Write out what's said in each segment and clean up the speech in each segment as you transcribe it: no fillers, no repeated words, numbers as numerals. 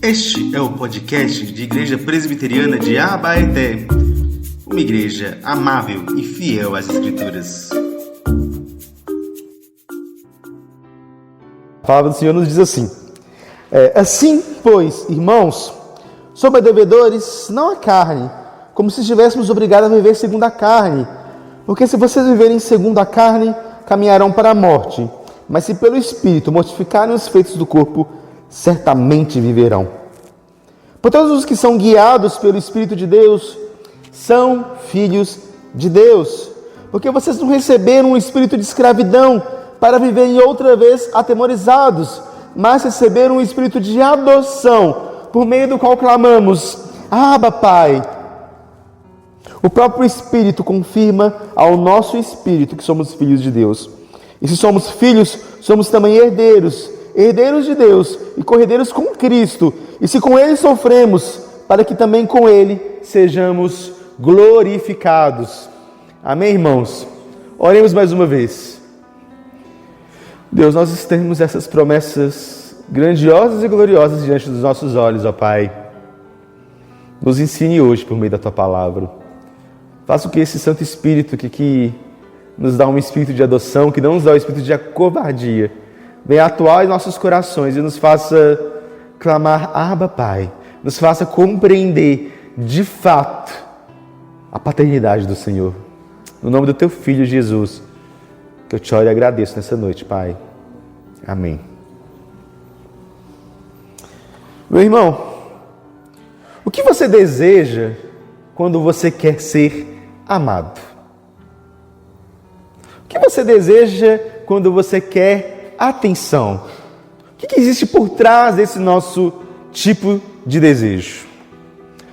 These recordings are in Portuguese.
Este é o podcast de Igreja Presbiteriana de Abaeté, uma igreja amável e fiel às Escrituras. A palavra do Senhor nos diz assim: assim, pois, irmãos, somos devedores não à carne, como se estivéssemos obrigados a viver segundo a carne. Porque se vocês viverem segundo a carne, caminharão para a morte. Mas se pelo Espírito mortificarem os feitos do corpo, certamente viverão. Por todos os que são guiados pelo Espírito de Deus, são filhos de Deus. Porque vocês não receberam um espírito de escravidão para viverem outra vez atemorizados, mas receberam um espírito de adoção, por meio do qual clamamos: Abba, Pai. O próprio Espírito confirma ao nosso espírito que somos filhos de Deus. E se somos filhos, somos também herdeiros, herdeiros de Deus e co-herdeiros com Cristo. E se com Ele sofremos, para que também com Ele sejamos glorificados. Amém, irmãos? Oremos mais uma vez. Deus, nós temos essas promessas grandiosas e gloriosas diante dos nossos olhos, ó Pai. Nos ensine hoje por meio da Tua Palavra. Faça que esse Santo Espírito que nos dá um espírito de adoção, que não nos dá um espírito de covardia, venha atuar em nossos corações e nos faça clamar: Abba, Pai. Nos faça compreender de fato a paternidade do Senhor. No nome do Teu Filho Jesus, que eu te oro e agradeço nessa noite, Pai. Amém. Meu irmão, o que você deseja quando você quer ser amado? O que você deseja quando você quer atenção? O que existe por trás desse nosso tipo de desejo?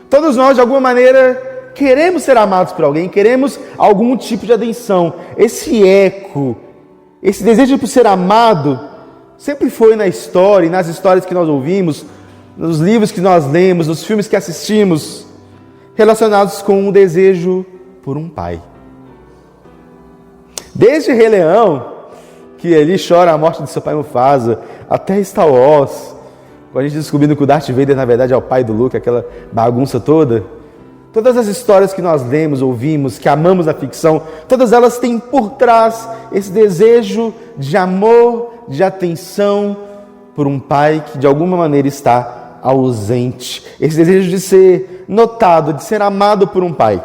Todos nós, de alguma maneira, queremos ser amados por alguém, queremos algum tipo de atenção. Esse eco, esse desejo por ser amado, sempre foi na história, e nas histórias que nós ouvimos, nos livros que nós lemos, nos filmes que assistimos, relacionados com o desejo por um pai. Desde Rei Leão, que ele chora a morte de seu pai Mufasa, até Star Wars, com a gente descobrindo que o Darth Vader, na verdade, é o pai do Luke, aquela bagunça toda. Todas as histórias que nós lemos, ouvimos, que amamos na ficção, todas elas têm por trás esse desejo de amor, de atenção por um pai que de alguma maneira está ausente. Esse desejo de ser notado, de ser amado por um pai.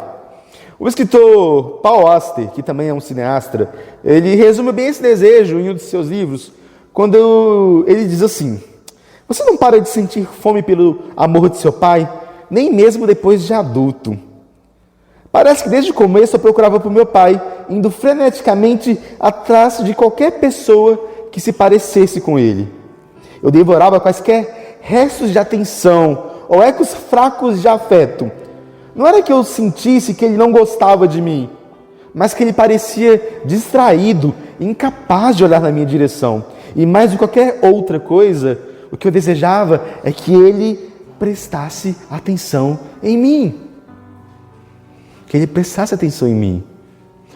O escritor Paul Auster, que também é um cineasta, ele resume bem esse desejo em um de seus livros, quando ele diz assim: você não para de sentir fome pelo amor de seu pai, nem mesmo depois de adulto. Parece que desde o começo eu procurava por meu pai, indo freneticamente atrás de qualquer pessoa que se parecesse com ele. Eu devorava quaisquer restos de atenção ou ecos fracos de afeto. Não era que eu sentisse que ele não gostava de mim, mas que ele parecia distraído, incapaz de olhar na minha direção. E mais de qualquer outra coisa, o que eu desejava é que ele prestasse atenção em mim. Que ele prestasse atenção em mim.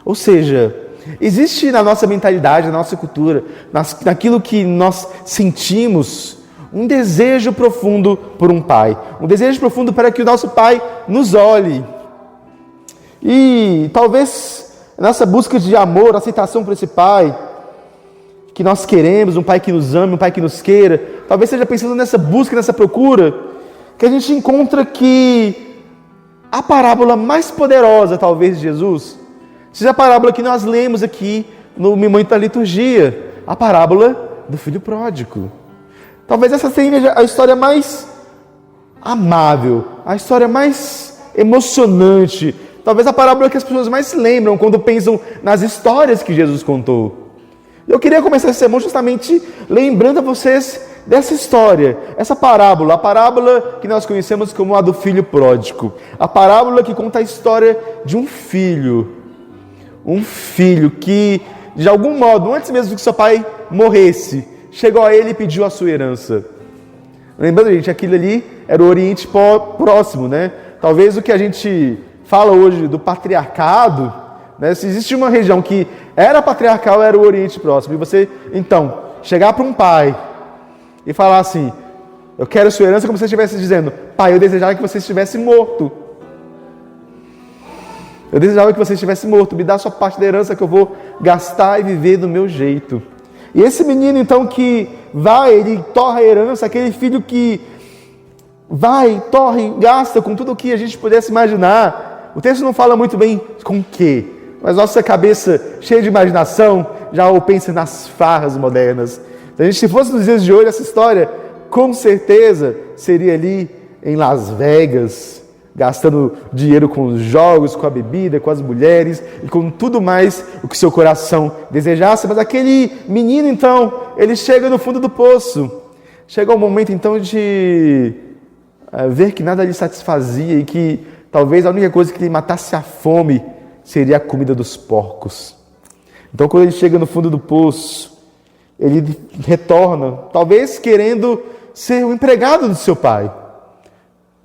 Ou seja, existe na nossa mentalidade, na nossa cultura, naquilo que nós sentimos, um desejo profundo por um pai. Um desejo profundo para que o nosso pai nos olhe. E talvez nessa busca de amor, aceitação por esse pai que nós queremos, um pai que nos ame, um pai que nos queira, talvez seja pensando nessa busca, nessa procura, que a gente encontra que a parábola mais poderosa, talvez, de Jesus, seja a parábola que nós lemos aqui no momento da liturgia, a parábola do filho pródigo. Talvez essa seja a história mais amável, a história mais emocionante, talvez a parábola que as pessoas mais se lembram quando pensam nas histórias que Jesus contou. Eu queria começar esse sermão justamente lembrando a vocês dessa história, essa parábola, a parábola que nós conhecemos como a do filho pródigo, a parábola que conta a história de um filho que, de algum modo, antes mesmo que seu pai morresse, chegou a ele e pediu a sua herança. Lembrando, gente, aquilo ali era o Oriente Próximo, né? Talvez o que a gente fala hoje do patriarcado, né? Se existe uma região que era patriarcal, era o Oriente Próximo. E você, então, chegar para um pai e falar assim: Eu quero a sua herança como se você estivesse dizendo: pai, eu desejava que você estivesse morto. Eu desejava que você estivesse morto. Me dá a sua parte da herança que eu vou gastar e viver do meu jeito. E esse menino, então, que vai, ele torra a herança, aquele filho que vai, torra e gasta com tudo o que a gente pudesse imaginar. O texto não fala muito bem com o quê, mas nossa cabeça, cheia de imaginação, já pensa nas farras modernas. Então, se fosse nos dias de hoje, essa história, com certeza, seria ali em Las Vegas, gastando dinheiro com os jogos, com a bebida, com as mulheres e com tudo mais o que seu coração desejasse. Mas aquele menino, então, ele chega no fundo do poço. Chega o momento, então, de ver que nada lhe satisfazia e que talvez a única coisa que lhe matasse a fome seria a comida dos porcos. Então, quando ele chega no fundo do poço, ele retorna, talvez querendo ser o empregado do seu pai.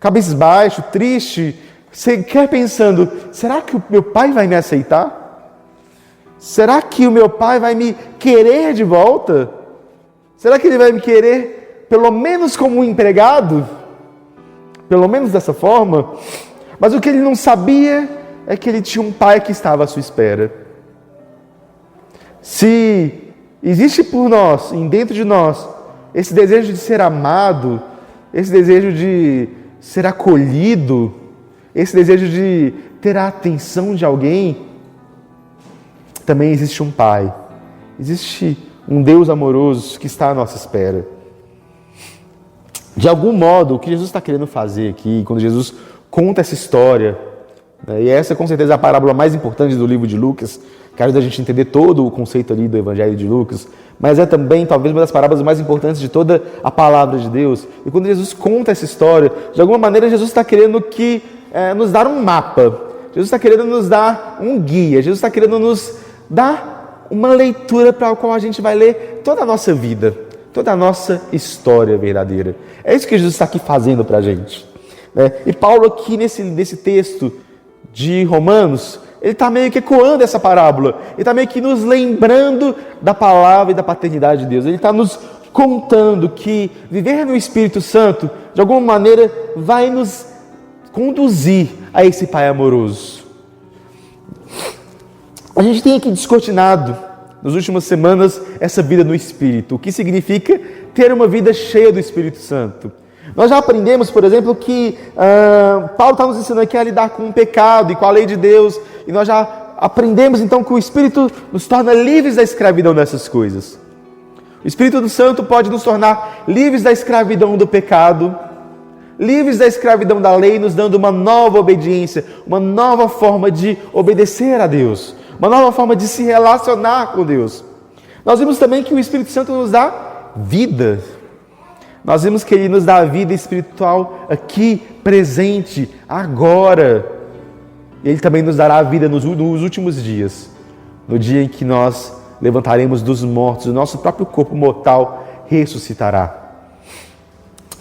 Cabisbaixo, triste, sequer pensando: será que o meu pai vai me aceitar? Será que o meu pai vai me querer de volta? Será que ele vai me querer pelo menos como um empregado? Pelo menos dessa forma? Mas o que ele não sabia é que ele tinha um pai que estava à sua espera. Se existe por nós, dentro de nós, esse desejo de ser amado, esse desejo de ser acolhido, esse desejo de ter a atenção de alguém, também existe um Pai, existe um Deus amoroso que está à nossa espera. De algum modo, o que Jesus está querendo fazer aqui, quando Jesus conta essa história, né, e essa com certeza é a parábola mais importante do livro de Lucas, que ajuda a gente a entender todo o conceito ali do Evangelho de Lucas, mas é também talvez uma das parábolas mais importantes de toda a palavra de Deus. E quando Jesus conta essa história, de alguma maneira Jesus está querendo nos dar um mapa, Jesus está querendo nos dar um guia, Jesus está querendo nos dar uma leitura para a qual a gente vai ler toda a nossa vida, toda a nossa história verdadeira. É isso que Jesus está aqui fazendo para a gente, né? E Paulo aqui nesse texto de Romanos, ele está meio que ecoando essa parábola, ele está meio que nos lembrando da palavra e da paternidade de Deus. Ele está nos contando que viver no Espírito Santo, de alguma maneira, vai nos conduzir a esse Pai amoroso. A gente tem aqui descortinado, nas últimas semanas, essa vida no Espírito, o que significa ter uma vida cheia do Espírito Santo. Nós já aprendemos, por exemplo, que Paulo está nos ensinando aqui a lidar com o pecado e com a lei de Deus, e nós já aprendemos então que o Espírito nos torna livres da escravidão dessas coisas. O Espírito Santo pode nos tornar livres da escravidão do pecado, livres da escravidão da lei, nos dando uma nova obediência, uma nova forma de obedecer a Deus, uma nova forma de se relacionar com Deus. Nós vimos também que o Espírito Santo nos dá vida. Nós vimos que Ele nos dá a vida espiritual aqui, presente, agora. Ele também nos dará a vida nos últimos dias, no dia em que nós levantaremos dos mortos, o nosso próprio corpo mortal ressuscitará.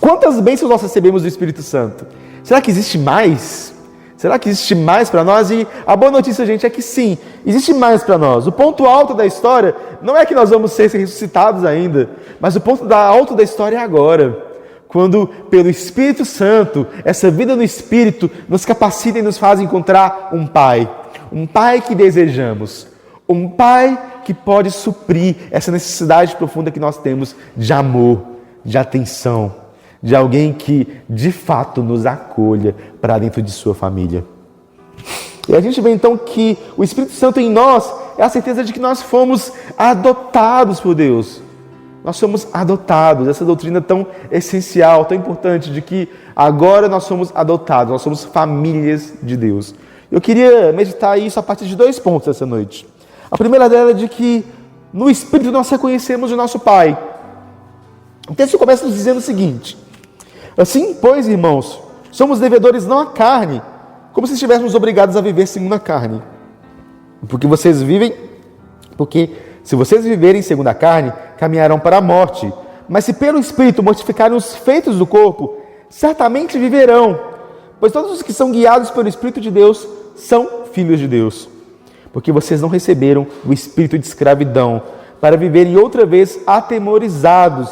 Quantas bênçãos nós recebemos do Espírito Santo? Será que existe mais? Será que existe mais para nós? E a boa notícia, gente, é que sim, existe mais para nós. O ponto alto da história não é que nós vamos ser ressuscitados ainda, mas o ponto alto da história é agora. Quando, pelo Espírito Santo, essa vida no Espírito nos capacita e nos faz encontrar um Pai que desejamos, um Pai que pode suprir essa necessidade profunda que nós temos de amor, de atenção, de alguém que, de fato, nos acolha para dentro de sua família. E a gente vê então que o Espírito Santo em nós é a certeza de que nós fomos adotados por Deus. Nós somos adotados, essa doutrina tão essencial, tão importante, de que agora nós somos adotados, nós somos famílias de Deus. Eu queria meditar isso a partir de 2 pontos essa noite. A primeira dela é de que no Espírito nós reconhecemos o nosso Pai. O texto começa nos dizendo o seguinte: assim, pois, irmãos, somos devedores não à carne, como se estivéssemos obrigados a viver segundo a carne. Porque se vocês viverem segundo a carne, caminharão para a morte. Mas se pelo Espírito mortificarem os feitos do corpo, certamente viverão. Pois todos os que são guiados pelo Espírito de Deus são filhos de Deus. Porque vocês não receberam o espírito de escravidão, para viverem outra vez atemorizados,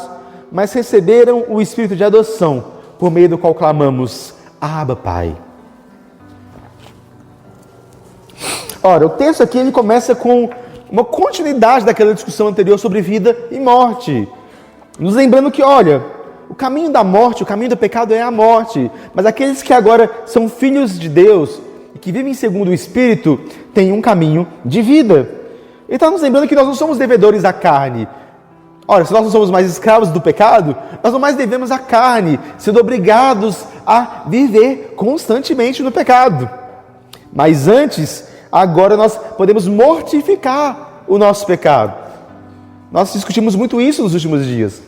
mas receberam o Espírito de adoção, por meio do qual clamamos, Abba, Pai. Ora, o texto aqui ele começa com uma continuidade daquela discussão anterior sobre vida e morte. Nos lembrando que, olha, o caminho da morte, o caminho do pecado é a morte. Mas aqueles que agora são filhos de Deus e que vivem segundo o Espírito, têm um caminho de vida. Ele está nos lembrando que nós não somos devedores à carne. Ora, se nós não somos mais escravos do pecado, nós não mais devemos à carne, sendo obrigados a viver constantemente no pecado. Mas antes, agora nós podemos mortificar o nosso pecado. Nós discutimos muito isso nos últimos dias.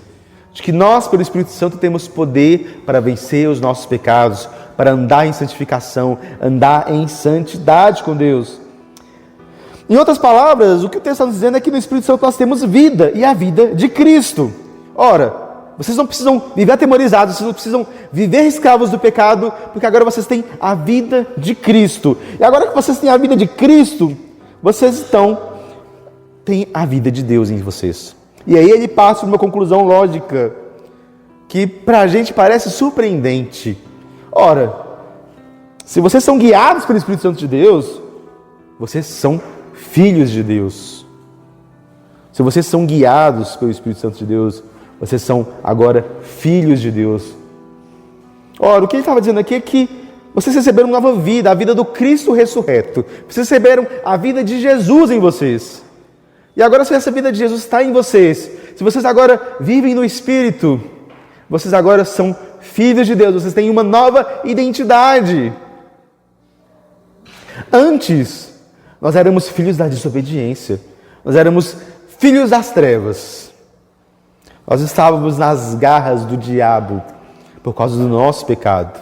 De que nós, pelo Espírito Santo, temos poder para vencer os nossos pecados, para andar em santificação, andar em santidade com Deus. Em outras palavras, o que o texto está dizendo é que no Espírito Santo nós temos vida, e a vida de Cristo. Ora, vocês não precisam viver atemorizados, vocês não precisam viver escravos do pecado, porque agora vocês têm a vida de Cristo. E agora que vocês têm a vida de Cristo, vocês têm a vida de Deus em vocês. E aí ele passa por uma conclusão lógica, que para a gente parece surpreendente. Ora, se vocês são guiados pelo Espírito Santo de Deus, vocês são filhos de Deus. Se vocês são guiados pelo Espírito Santo de Deus, vocês são agora filhos de Deus. Ora, o que ele estava dizendo aqui é que vocês receberam uma nova vida, a vida do Cristo ressurreto. Vocês receberam a vida de Jesus em vocês. E agora, se essa vida de Jesus está em vocês, se vocês agora vivem no Espírito, vocês agora são filhos de Deus, vocês têm uma nova identidade. Antes, nós éramos filhos da desobediência, nós éramos filhos das trevas. Nós estávamos nas garras do diabo por causa do nosso pecado.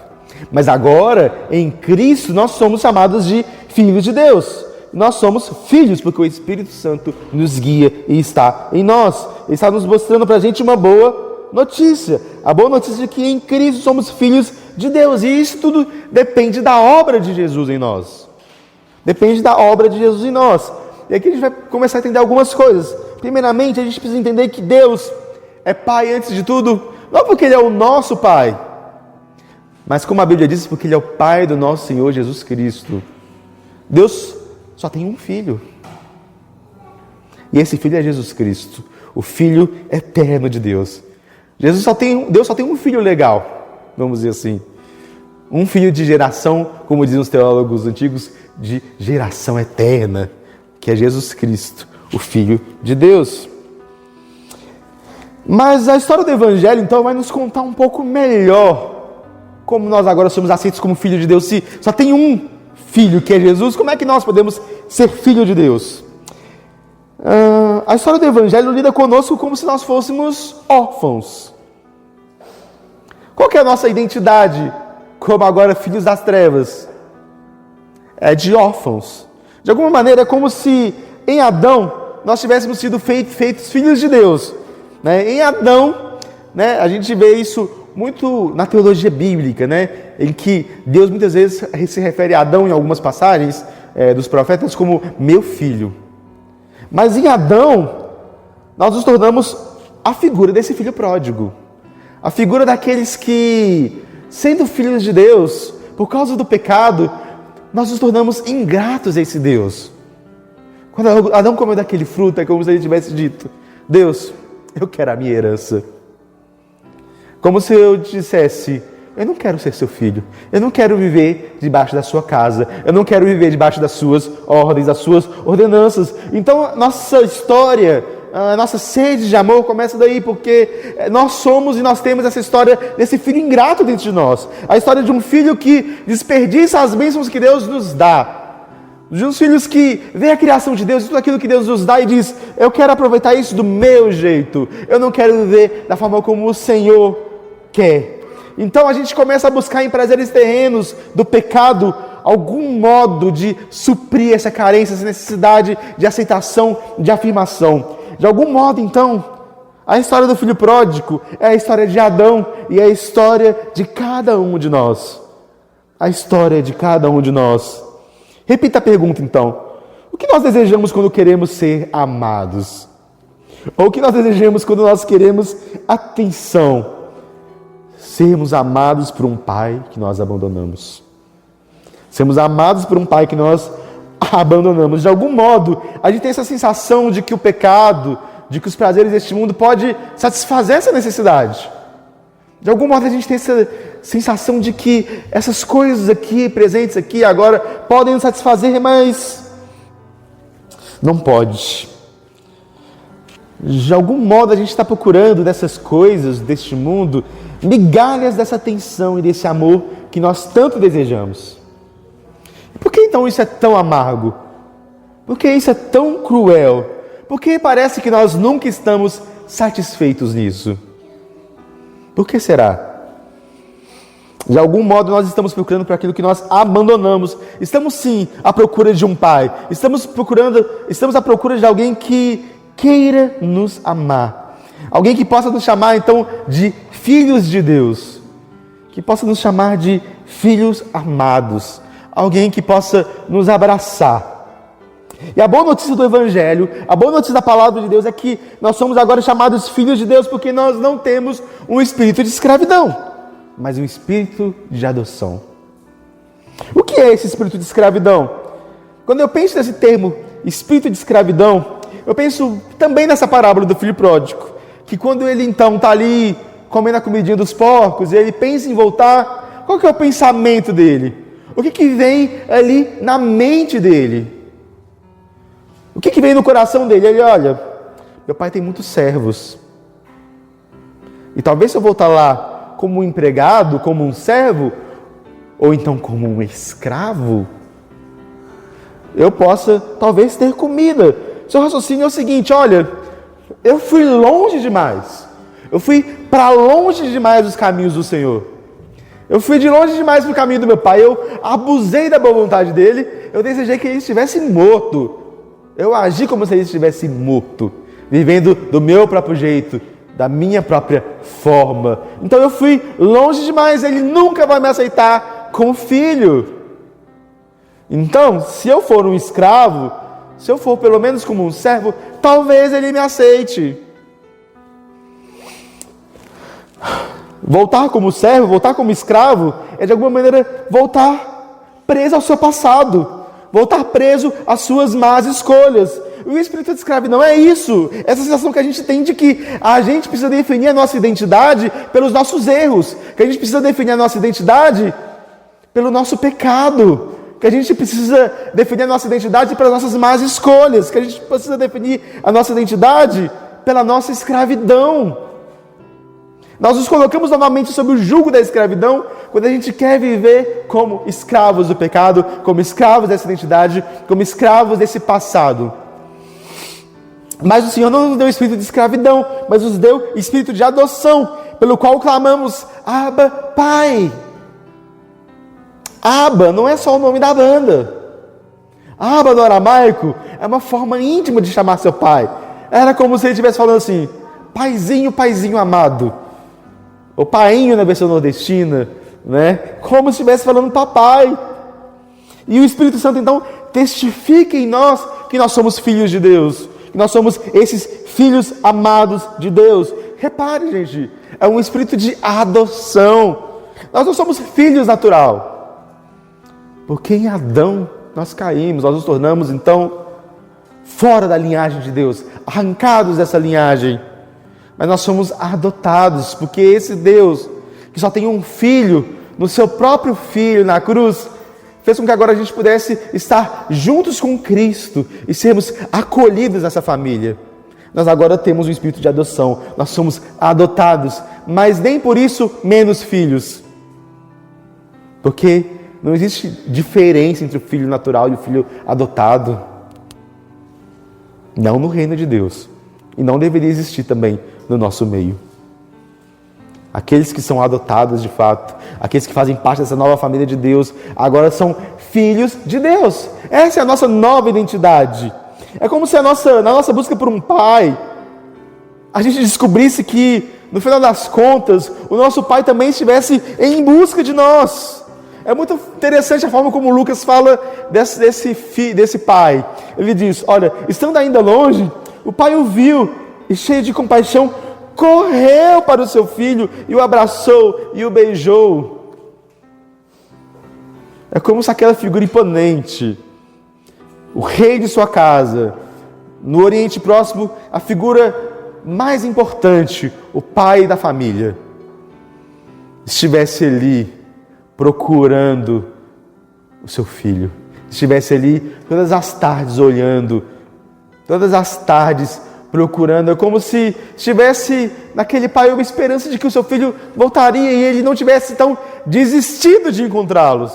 Mas agora, em Cristo, nós somos chamados de filhos de Deus. Nós somos filhos porque o Espírito Santo nos guia e está em nós. Ele está nos mostrando para a gente uma boa notícia. A boa notícia é que em Cristo somos filhos de Deus. E isso tudo depende da obra de Jesus em nós. Depende da obra de Jesus em nós. E aqui a gente vai começar a entender algumas coisas. Primeiramente, a gente precisa entender que Deus é Pai antes de tudo, não porque Ele é o nosso Pai, mas como a Bíblia diz, porque Ele é o Pai do nosso Senhor Jesus Cristo. Deus só tem um Filho. E esse Filho é Jesus Cristo, o Filho eterno de Deus. Deus só tem um filho legal, vamos dizer assim. Um filho de geração, como dizem os teólogos antigos, de geração eterna, que é Jesus Cristo, o Filho de Deus. Mas a história do Evangelho, então, vai nos contar um pouco melhor como nós agora somos aceitos como filho de Deus. Se só tem um Filho, que é Jesus, como é que nós podemos ser filho de Deus? A história do Evangelho lida conosco como se nós fôssemos órfãos. Qual que é a nossa identidade como agora filhos das trevas? É de órfãos. De alguma maneira é como se em Adão nós tivéssemos sido feitos filhos de Deus. Em Adão, a gente vê isso muito na teologia bíblica, em que Deus muitas vezes se refere a Adão em algumas passagens dos profetas como meu filho. Mas em Adão, nós nos tornamos a figura desse filho pródigo. A figura daqueles que, sendo filhos de Deus, por causa do pecado, nós nos tornamos ingratos a esse Deus. Quando Adão comeu daquele fruto, é como se ele tivesse dito: Deus, eu quero a minha herança. Como se eu dissesse: eu não quero ser seu filho, eu não quero viver debaixo da sua casa, eu não quero viver debaixo das suas ordens, das suas ordenanças. Então, nossa história, a nossa sede de amor começa daí, porque nós somos e nós temos essa história desse filho ingrato dentro de nós. A história de um filho que desperdiça as bênçãos que Deus nos dá. De uns filhos que vê a criação de Deus, tudo aquilo que Deus nos dá e diz: eu quero aproveitar isso do meu jeito, eu não quero viver da forma como o Senhor quer. Então a gente começa a buscar em prazeres terrenos do pecado algum modo de suprir essa carência, essa necessidade de aceitação, de afirmação. De algum modo, então, a história do filho pródigo é a história de Adão e é a história de cada um de nós. A história de cada um de nós. Repita a pergunta, então. O que nós desejamos quando queremos ser amados? Ou o que nós desejamos quando nós queremos atenção? Sermos amados por um pai que nós abandonamos. Sermos amados por um pai que nós abandonamos. De algum modo, a gente tem essa sensação de que o pecado, de que os prazeres deste mundo pode satisfazer essa necessidade. De algum modo a gente tem essa sensação de que essas coisas aqui, presentes aqui agora, podem nos satisfazer, mas não pode. De algum modo a gente está procurando dessas coisas, deste mundo, migalhas dessa atenção e desse amor que nós tanto desejamos. Por que então isso é tão amargo? Por que isso é tão cruel? Por que parece que nós nunca estamos satisfeitos nisso? Por que será? De algum modo nós estamos procurando por aquilo que nós abandonamos. Estamos sim à procura de um pai. Estamos à procura de alguém que queira nos amar. Alguém que possa nos chamar então de filhos de Deus. Que possa nos chamar de filhos amados. Alguém que possa nos abraçar. E a boa notícia do Evangelho, a boa notícia da Palavra de Deus é que nós somos agora chamados filhos de Deus porque nós não temos um espírito de escravidão, mas um espírito de adoção. O que é esse espírito de escravidão? Quando eu penso nesse termo, espírito de escravidão, eu penso também nessa parábola do filho pródigo, que quando ele então está ali comendo a comidinha dos porcos, e ele pensa em voltar, qual que é o pensamento dele? O que vem ali na mente dele? O que vem no coração dele? Ele olha, meu pai tem muitos servos. E talvez se eu voltar lá como um empregado, como um servo, ou então como um escravo, eu possa talvez ter comida. Seu raciocínio é o seguinte, olha, eu fui longe demais. Eu fui para longe demais dos caminhos do Senhor. Eu fui de longe demais para o caminho do meu pai. Eu abusei da boa vontade dele. Eu desejei que ele estivesse morto. Eu agi como se ele estivesse morto, vivendo do meu próprio jeito, da minha própria forma. Então eu fui longe demais, ele nunca vai me aceitar como filho. Então, se eu for um escravo, se eu for pelo menos como um servo, talvez ele me aceite. Voltar como servo, voltar como escravo, é de alguma maneira voltar preso ao seu passado. Voltar preso às suas más escolhas. O espírito de escravidão é isso. Essa sensação que a gente tem de que a gente precisa definir a nossa identidade pelos nossos erros. Que a gente precisa definir a nossa identidade pelo nosso pecado. Que a gente precisa definir a nossa identidade pelas nossas más escolhas. Que a gente precisa definir a nossa identidade pela nossa escravidão. Nós nos colocamos novamente sob o jugo da escravidão quando a gente quer viver como escravos do pecado, como escravos dessa identidade, como escravos desse passado. Mas o Senhor não nos deu espírito de escravidão, mas nos deu espírito de adoção, pelo qual clamamos, Abba, Pai. Abba não é só o nome da banda. Abba no aramaico é uma forma íntima de chamar seu pai. Era como se ele estivesse falando assim, paizinho, paizinho amado. O painho na versão nordestina, né? Como se estivesse falando papai. E o Espírito Santo então testifica em nós que nós somos filhos de Deus, que nós somos esses filhos amados de Deus. Repare, gente, é um espírito de adoção. Nós não somos filhos natural, porque em Adão nós caímos, nós nos tornamos então fora da linhagem de Deus, arrancados dessa linhagem. Mas nós somos adotados, porque esse Deus, que só tem um filho, no seu próprio filho na cruz, fez com que agora a gente pudesse estar juntos com Cristo e sermos acolhidos nessa família. Nós agora temos um espírito de adoção, nós somos adotados, mas nem por isso menos filhos. Porque não existe diferença entre o filho natural e o filho adotado. Não no reino de Deus. E não deveria existir também no nosso meio. Aqueles que são adotados de fato, aqueles que fazem parte dessa nova família de Deus, agora são filhos de Deus. Essa é a nossa nova identidade. É como se na nossa busca por um pai, a gente descobrisse que, no final das contas, o nosso pai também estivesse em busca de nós. É muito interessante a forma como Lucas fala desse pai. Ele diz, olha, estando ainda longe, o pai o viu e cheio de compaixão, correu para o seu filho e o abraçou e o beijou. É como se aquela figura imponente, o rei de sua casa, no Oriente Próximo, a figura mais importante, o pai da família, estivesse ali procurando o seu filho, estivesse ali todas as tardes olhando, todas as tardes procurando. É como se estivesse naquele pai uma esperança de que o seu filho voltaria e ele não tivesse tão desistido de encontrá-los.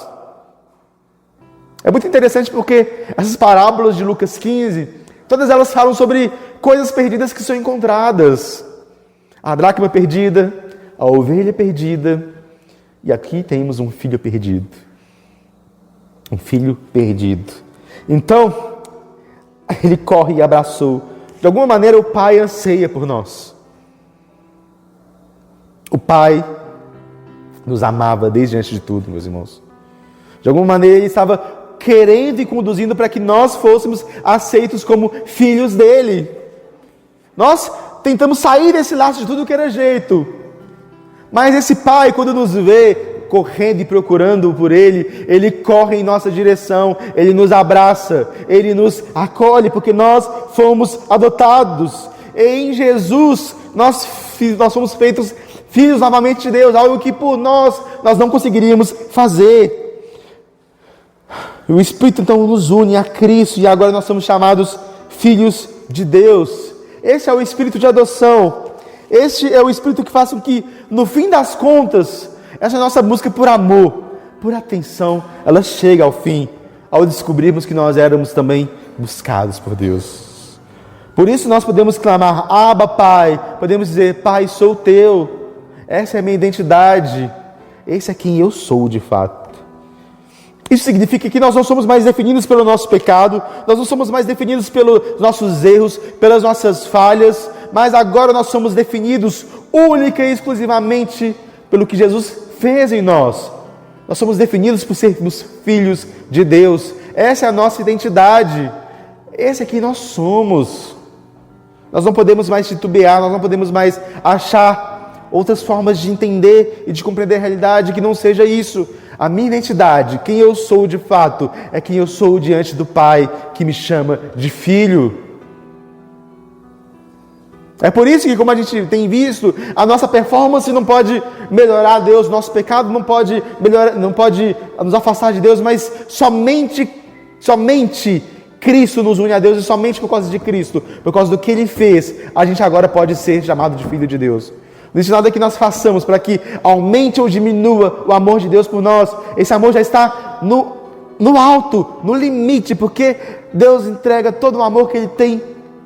É muito interessante porque essas parábolas de Lucas 15, todas elas falam sobre coisas perdidas que são encontradas. A dracma perdida, a ovelha perdida, e aqui temos um filho perdido. Um filho perdido. Então, ele corre e abraçou. De alguma maneira, o Pai anseia por nós. O Pai nos amava desde antes de tudo, meus irmãos. De alguma maneira, Ele estava querendo e conduzindo para que nós fôssemos aceitos como filhos dEle. Nós tentamos sair desse laço de tudo que era jeito. Mas esse Pai, quando nos vê correndo e procurando por Ele, Ele corre em nossa direção, Ele nos abraça, Ele nos acolhe, porque nós fomos adotados. E em Jesus, nós fomos feitos filhos novamente de Deus, algo que por nós não conseguiríamos fazer. O Espírito então nos une a Cristo e agora nós somos chamados filhos de Deus. Esse é o Espírito de adoção. Este é o Espírito que faz com que, no fim das contas, essa nossa busca por amor, por atenção, ela chega ao fim, ao descobrirmos que nós éramos também buscados por Deus. Por isso nós podemos clamar, Abba, Pai, podemos dizer, Pai, sou teu, essa é a minha identidade, esse é quem eu sou de fato. Isso significa que nós não somos mais definidos pelo nosso pecado, nós não somos mais definidos pelos nossos erros, pelas nossas falhas, mas agora nós somos definidos única e exclusivamente pelo que Jesus fez em nós. Nós somos definidos por sermos filhos de Deus. Essa é a nossa identidade. Esse é quem nós somos. Nós não podemos mais titubear, nós não podemos mais achar outras formas de entender e de compreender a realidade que não seja isso. A minha identidade, quem eu sou de fato, é quem eu sou diante do Pai que me chama de filho. É por isso que, como a gente tem visto, a nossa performance não pode melhorar a Deus, nosso pecado não pode nos afastar de Deus, mas somente Cristo nos une a Deus, e somente por causa de Cristo, por causa do que Ele fez, a gente agora pode ser chamado de filho de Deus. Não existe nada que nós façamos para que aumente ou diminua o amor de Deus por nós. Esse amor já está no alto, no limite, porque Deus entrega todo o amor que Ele tem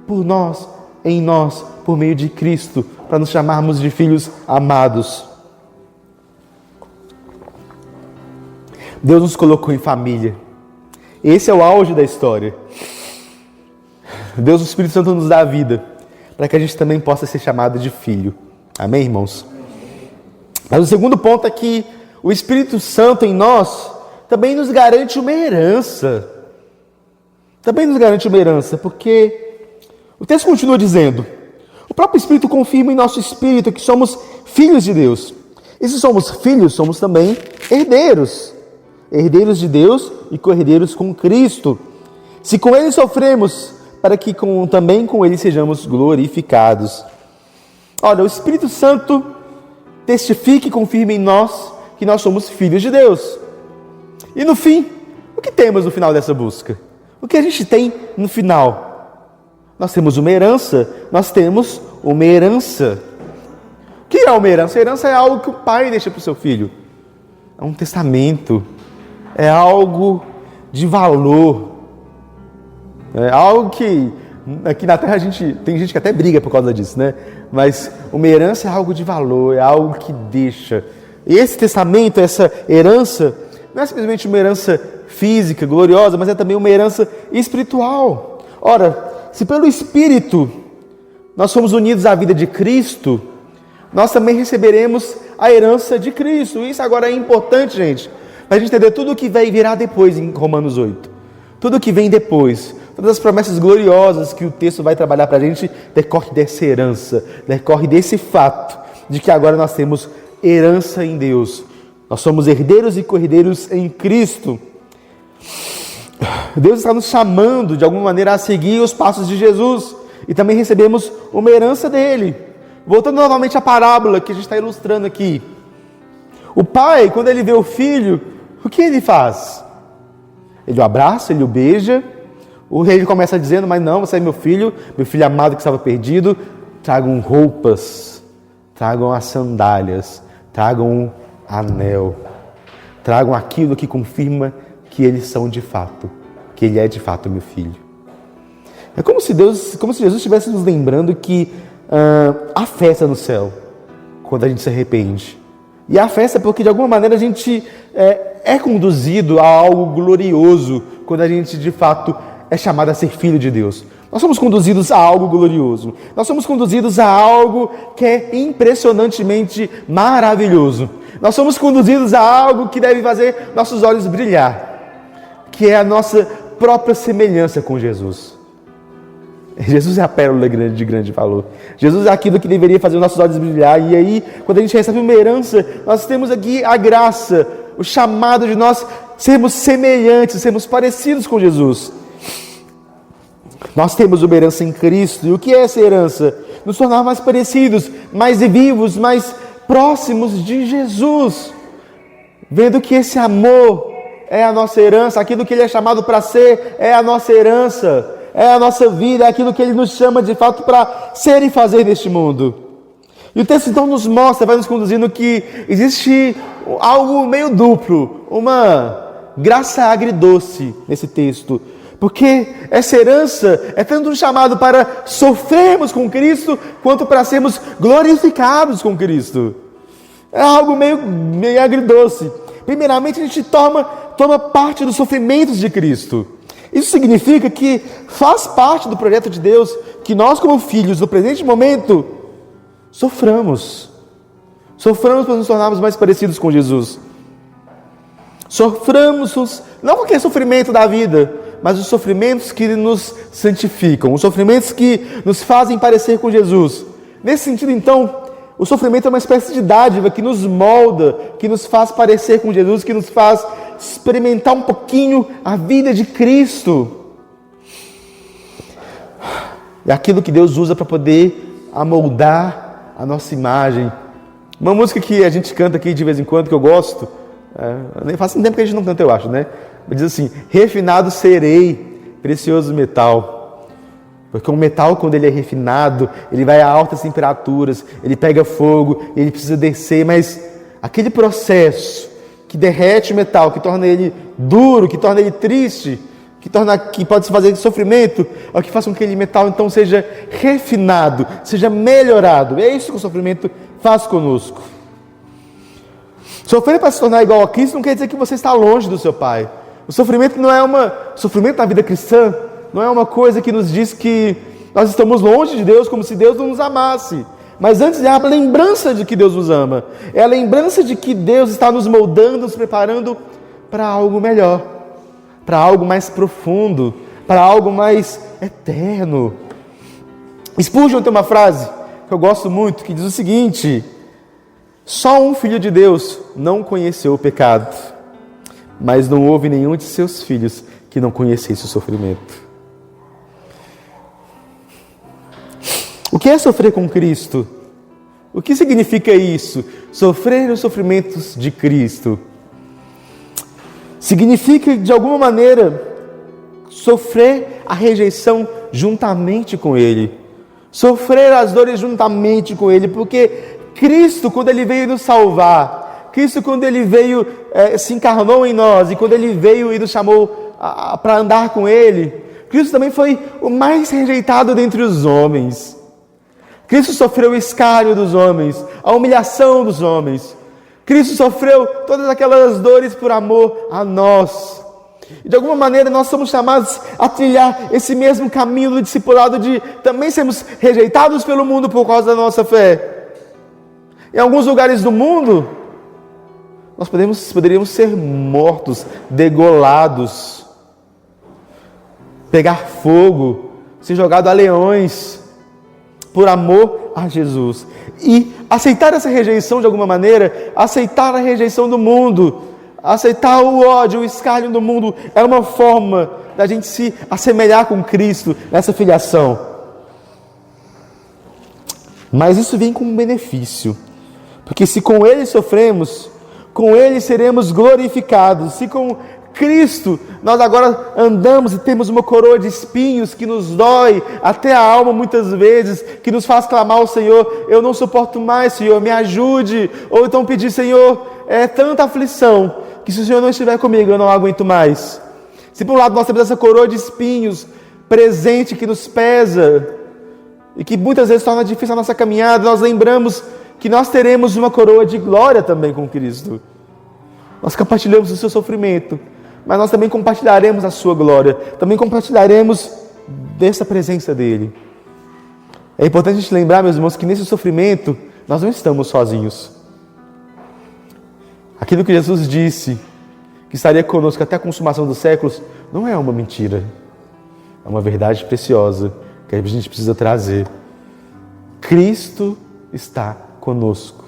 por nós, em nós, por meio de Cristo, para nos chamarmos de filhos amados. Deus nos colocou em família. Esse é o auge da história. Deus, o Espírito Santo, nos dá a vida, para que a gente também possa ser chamado de filho. Amém, irmãos? Mas o segundo ponto é que o Espírito Santo em nós também nos garante uma herança. Também nos garante uma herança, porque o texto continua dizendo: o próprio Espírito confirma em nosso espírito que somos filhos de Deus. E se somos filhos, somos também herdeiros. Herdeiros de Deus e co-herdeiros com Cristo. Se com Ele sofremos, para que também com Ele sejamos glorificados. Olha, o Espírito Santo testifica e confirma em nós que nós somos filhos de Deus. E no fim, o que temos no final dessa busca? O que a gente tem no final? Nós temos uma herança. O que é uma herança? A herança é algo que o pai deixa para o seu filho. É um testamento. É algo de valor. É algo que aqui na Terra tem gente que até briga por causa disso, né? Mas uma herança é algo de valor, é algo que deixa. E esse testamento, essa herança, não é simplesmente uma herança física, gloriosa, mas é também uma herança espiritual. Ora, se pelo Espírito nós somos unidos à vida de Cristo, nós também receberemos a herança de Cristo. Isso agora é importante, gente, para a gente entender tudo o que virá depois em Romanos 8. Tudo o que vem depois, todas as promessas gloriosas que o texto vai trabalhar para a gente, decorre dessa herança, decorre desse fato de que agora nós temos herança em Deus. Nós somos herdeiros e co-herdeiros em Cristo. Deus está nos chamando de alguma maneira a seguir os passos de Jesus e também recebemos uma herança dele. Voltando novamente à parábola que a gente está ilustrando aqui. O pai, quando ele vê o filho, o que ele faz? Ele o abraça, ele o beija. O rei começa dizendo, mas não, você é meu filho amado que estava perdido. Tragam roupas, tragam as sandálias, tragam um anel. Tragam aquilo que confirma que eles são de fato, que ele é de fato meu filho. É como se Jesus estivesse nos lembrando que há festa no céu, quando a gente se arrepende. E a festa é porque de alguma maneira a gente é conduzido a algo glorioso, quando a gente de fato é chamado a ser filho de Deus. Nós somos conduzidos a algo glorioso. Nós somos conduzidos a algo que é impressionantemente maravilhoso. Nós somos conduzidos a algo que deve fazer nossos olhos brilhar, que é a nossa própria semelhança com Jesus. Jesus é a pérola de grande valor. Jesus é aquilo que deveria fazer os nossos olhos brilhar. E aí, quando a gente recebe uma herança, nós temos aqui a graça, o chamado de nós sermos semelhantes, sermos parecidos com Jesus. Nós temos uma herança em Cristo. E o que é essa herança? Nos tornar mais parecidos, mais vivos, mais próximos de Jesus. Vendo que esse amor é a nossa herança, aquilo que Ele é chamado para ser é a nossa herança, é a nossa vida, é aquilo que Ele nos chama de fato para ser e fazer neste mundo. E o texto então nos mostra, vai nos conduzindo que existe algo meio duplo, uma graça agridoce nesse texto. Porque essa herança é tanto um chamado para sofrermos com Cristo, quanto para sermos glorificados com Cristo. É algo meio agridoce. Primeiramente, a gente toma parte dos sofrimentos de Cristo. Isso significa que faz parte do projeto de Deus que nós, como filhos, no presente momento, soframos. Soframos para nos tornarmos mais parecidos com Jesus. Soframos, não qualquer sofrimento da vida, mas os sofrimentos que nos santificam, os sofrimentos que nos fazem parecer com Jesus. Nesse sentido, então, o sofrimento é uma espécie de dádiva que nos molda, que nos faz parecer com Jesus, que nos faz experimentar um pouquinho a vida de Cristo. É aquilo que Deus usa para poder amoldar a nossa imagem. Uma música que a gente canta aqui de vez em quando, que eu gosto, faz um tempo que a gente não canta, eu acho, né? Diz assim: refinado serei, precioso metal. Porque o metal, quando ele é refinado, ele vai a altas temperaturas, ele pega fogo, ele precisa descer, mas aquele processo que derrete o metal, que torna ele duro, que torna ele triste, que pode se fazer de sofrimento, é o que faz com que aquele metal então seja refinado, seja melhorado. É isso que o sofrimento faz conosco. Sofrer para se tornar igual a Cristo não quer dizer que você está longe do seu Pai. O sofrimento não é sofrimento na vida cristã não é uma coisa que nos diz que nós estamos longe de Deus, como se Deus não nos amasse. Mas antes é a lembrança de que Deus nos ama. É a lembrança de que Deus está nos moldando, nos preparando para algo melhor, para algo mais profundo, para algo mais eterno. Spurgeon tem uma frase que eu gosto muito, que diz o seguinte: só um filho de Deus não conheceu o pecado, mas não houve nenhum de seus filhos que não conhecesse o sofrimento. O que é sofrer com Cristo? O que significa isso? Sofrer os sofrimentos de Cristo. Significa, de alguma maneira, sofrer a rejeição juntamente com Ele. Sofrer as dores juntamente com Ele, porque Cristo, quando Ele veio nos salvar, Cristo, quando Ele veio, se encarnou em nós, e quando Ele veio e nos chamou para andar com Ele, Cristo também foi o mais rejeitado dentre os homens. Cristo sofreu o escárnio dos homens, a humilhação dos homens. Cristo sofreu todas aquelas dores por amor a nós. E de alguma maneira nós somos chamados a trilhar esse mesmo caminho do discipulado, de também sermos rejeitados pelo mundo por causa da nossa fé. Em alguns lugares do mundo, nós poderíamos ser mortos, degolados. pegar fogo, ser jogado a leões, por amor a Jesus. E aceitar essa rejeição de alguma maneira, aceitar a rejeição do mundo, aceitar o ódio, o escárnio do mundo, é uma forma da gente se assemelhar com Cristo nessa filiação. Mas isso vem com um benefício, porque se com Ele sofremos, com Ele seremos glorificados. Se com Cristo nós agora andamos e temos uma coroa de espinhos que nos dói até a alma muitas vezes, que nos faz clamar ao Senhor: eu não suporto mais, Senhor, me ajude. Ou então pedir: Senhor, é tanta aflição que se o Senhor não estiver comigo eu não aguento mais. Se por um lado nós temos essa coroa de espinhos presente que nos pesa e que muitas vezes torna difícil a nossa caminhada, nós lembramos que nós teremos uma coroa de glória também com Cristo. Nós compartilhamos o seu sofrimento, mas nós também compartilharemos a sua glória, também compartilharemos dessa presença dele. É importante a gente lembrar, meus irmãos, que nesse sofrimento nós não estamos sozinhos. Aquilo que Jesus disse, que estaria conosco até a consumação dos séculos, não é uma mentira, é uma verdade preciosa que a gente precisa trazer. Cristo está conosco.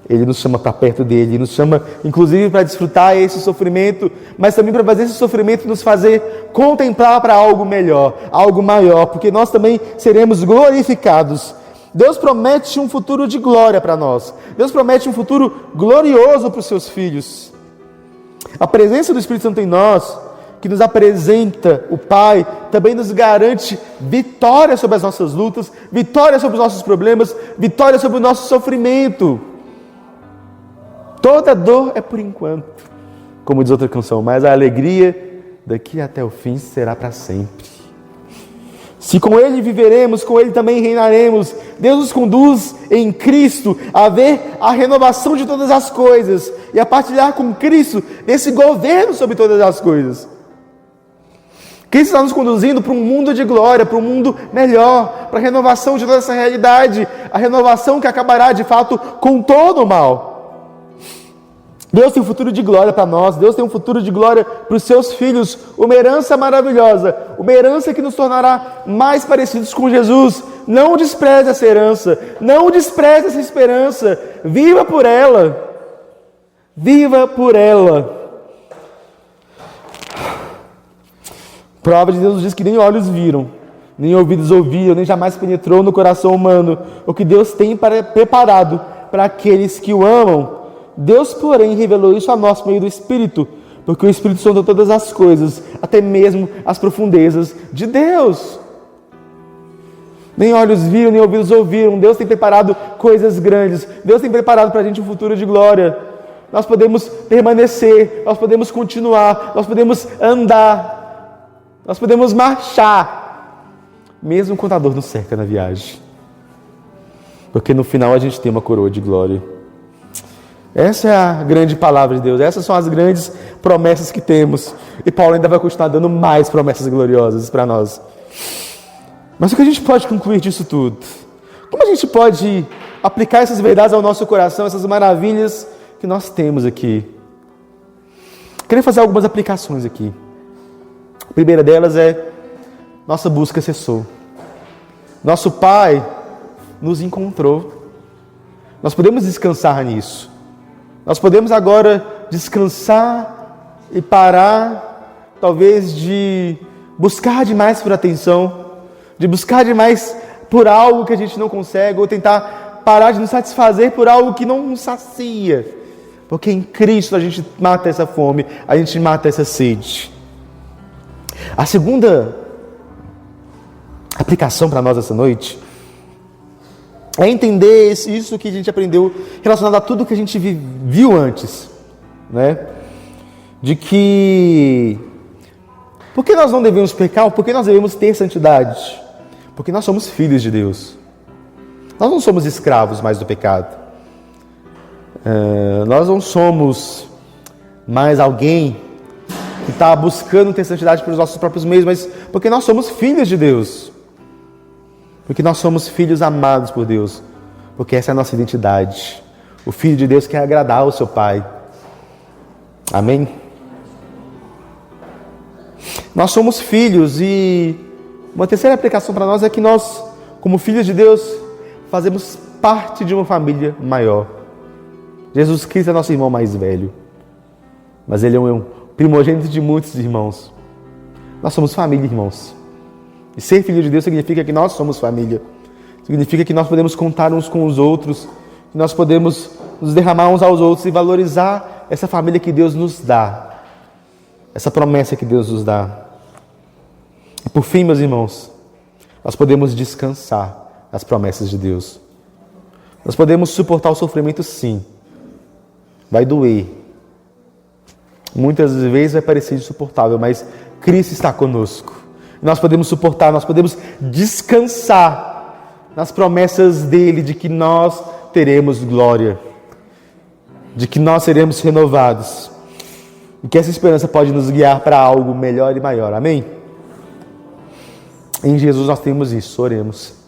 Ele nos chama para perto dele, nos chama inclusive para desfrutar esse sofrimento, mas também para fazer esse sofrimento nos fazer contemplar para algo melhor, algo maior, porque nós também seremos glorificados. Deus promete um futuro de glória para nós. Deus promete um futuro glorioso para os seus filhos. A presença do Espírito Santo em nós, que nos apresenta o Pai, também nos garante vitória sobre as nossas lutas, vitória sobre os nossos problemas, vitória sobre o nosso sofrimento. Toda dor é por enquanto, como diz outra canção, mas a alegria daqui até o fim será para sempre. Se com Ele viveremos, com Ele também reinaremos. Deus nos conduz em Cristo a ver a renovação de todas as coisas e a partilhar com Cristo desse governo sobre todas as coisas. Cristo está nos conduzindo para um mundo de glória, para um mundo melhor, para a renovação de toda essa realidade, a renovação que acabará de fato com todo o mal. Deus tem um futuro de glória para nós, Deus tem um futuro de glória para os seus filhos, uma herança maravilhosa, uma herança que nos tornará mais parecidos com Jesus. Não despreze essa herança, não despreze essa esperança, viva por ela, viva por ela. A palavra de Deus diz que nem olhos viram, nem ouvidos ouviram, nem jamais penetrou no coração humano o que Deus tem preparado para aqueles que o amam. Deus, porém, revelou isso a nós por meio do Espírito, porque o Espírito sonda todas as coisas, até mesmo as profundezas de Deus. Nem olhos viram, nem ouvidos ouviram. Deus tem preparado coisas grandes. Deus tem preparado para a gente um futuro de glória. Nós podemos permanecer, nós podemos continuar, nós podemos andar, nós podemos marchar, mesmo quando a dor nos cerca na viagem. Porque no final a gente tem uma coroa de glória. Essa é a grande palavra de Deus, essas são as grandes promessas que temos. E Paulo ainda vai continuar dando mais promessas gloriosas para nós. Mas o que a gente pode concluir disso tudo? Como a gente pode aplicar essas verdades ao nosso coração, essas maravilhas que nós temos aqui? Queria fazer algumas aplicações aqui. A primeira delas é: nossa busca cessou. Nosso Pai nos encontrou. Nós podemos descansar nisso. Nós podemos agora descansar e parar, talvez, de buscar demais por atenção, de buscar demais por algo que a gente não consegue, ou tentar parar de nos satisfazer por algo que não nos sacia. Porque em Cristo a gente mata essa fome, a gente mata essa sede. A segunda aplicação para nós essa noite é entender isso que a gente aprendeu relacionado a tudo que a gente viu antes, né? De que por que nós não devemos pecar? Por que nós devemos ter santidade? Porque nós somos filhos de Deus. Nós não somos escravos mais do pecado. Nós não somos mais alguém que está buscando ter santidade pelos nossos próprios meios, mas porque nós somos filhos de Deus. Porque nós somos filhos amados por Deus. Porque essa é a nossa identidade. O Filho de Deus quer agradar ao seu Pai. Amém? Nós somos filhos e uma terceira aplicação para nós é que nós, como filhos de Deus, fazemos parte de uma família maior. Jesus Cristo é nosso irmão mais velho, mas Ele é um primogênito de muitos irmãos. Nós somos família, irmãos. E ser filho de Deus significa que nós somos família. Significa que nós podemos contar uns com os outros, que nós podemos nos derramar uns aos outros e valorizar essa família que Deus nos dá, essa promessa que Deus nos dá. E por fim, meus irmãos, nós podemos descansar nas promessas de Deus. Nós podemos suportar o sofrimento, sim. Vai doer. Muitas vezes vai parecer insuportável, mas Cristo está conosco. Nós podemos suportar, nós podemos descansar nas promessas dele de que nós teremos glória, de que nós seremos renovados e que essa esperança pode nos guiar para algo melhor e maior. Amém? Em Jesus nós temos isso. Oremos.